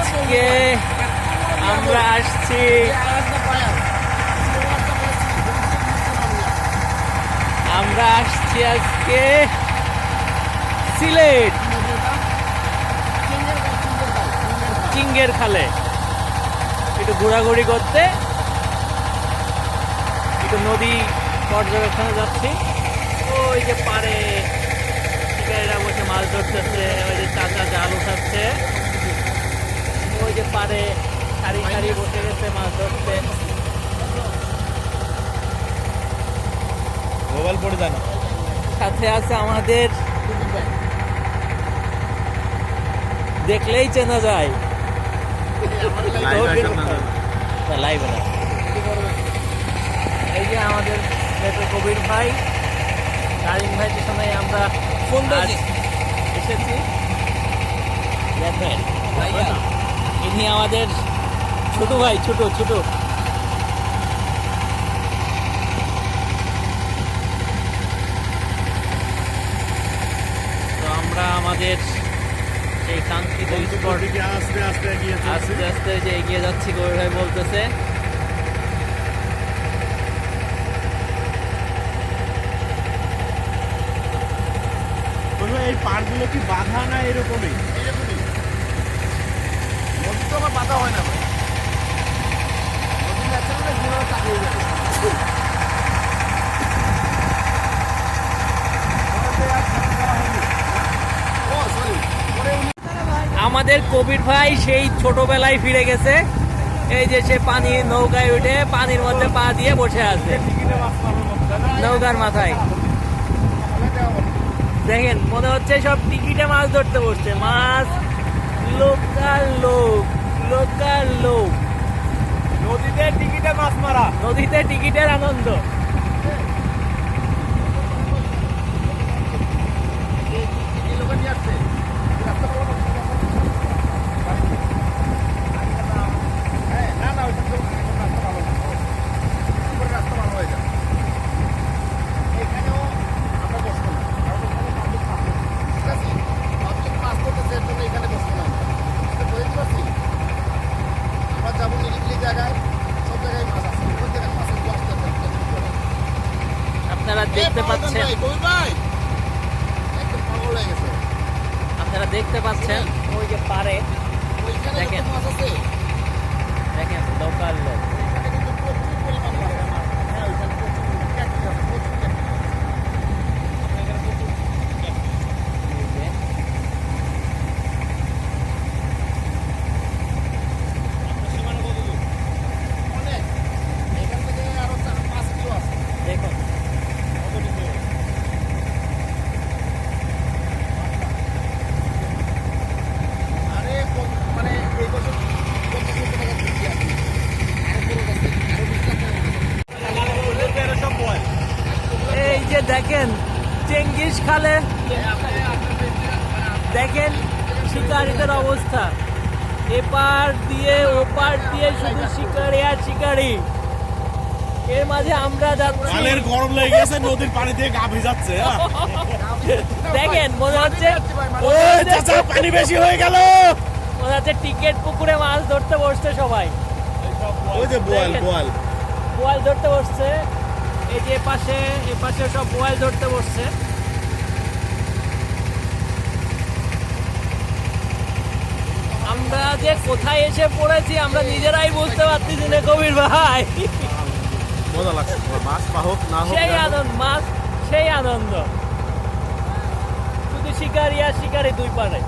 আজকে আমরা আসছি আজকে সিলেট চিঙ্গের খালে একটু ঘোরাঘুরি করতে, একটু নদী পর্যবেক্ষণে যাচ্ছি। ওই যে পারে শিকারীরা বসে মাছ ধরতেছে, ওই যে চাচা জাল উঠাচ্ছে, ওই যে পারে সারি সারি বসে গেছে মাছ ধরতে। মোবাইল পড়ে যায় না। সাথে আছে আমাদের, দেখলেই চেনা যায়, এই যে আমাদের কবির ভাই, কারিম ভাই পিছনে আমরা এসেছি। ইনি আমাদের ছোট ভাই, ছোট তো আমরা আমাদের সেই কাঙ্ক্ষিত স্পট আস্তে আস্তে যে এগিয়ে যাচ্ছি। কবির ভাই বলতেছে এই পাড়গুলো কি বাঁধা না এরকমই? নদী তো আমার বাঁধা হয় না ভাই, আমাদের কবির ভাই সেই ছোটবেলায় ফিরে গেছে। এই যে সে পানি নৌকায় উঠে পানির মধ্যে পা দিয়ে বসে আছে নৌকার মাথায়। দেখেন, মনে হচ্ছে সব টিকিটে মাছ ধরতে বসছে। মাছ লোকাল লোক নদীতে টিকিটে মাছ মারা, নদীতে টিকিটের আনন্দ। আপনারা দেখতে পাচ্ছেন ওই যে পারে দেখেন লোকাল লোক। এই যে দেখেন চেঙ্গিস খালে, দেখেন শিকারীদের অবস্থা। এপার দিয়ে ওপার দিয়ে শুধু শিকারি আর শিকারি। এর মাঝে আমরা যাচ্ছি, গরম লেগে গেছে, নদীর পানি দিয়ে গা ভিজাচ্ছে। দেখেন মনে হচ্ছে পানি বেশি হয়ে গেল, মনে হচ্ছে টিকেট পুকুরে মাছ ধরতে বসছে সবাই। ওই যে বোয়াল ধরতে বসছে। এই যে এপাশে সব বোয়াল ধরতে বসছে। আমরা যে কোথায় এসে পড়েছি আমরা নিজেরাই বুঝতে পারতেছি না কবির ভাই। মজা লাগছে, মাছ পাহক না হোক সেই আনন্দ, শুধু শিকারি আর শিকারি দুই পারে।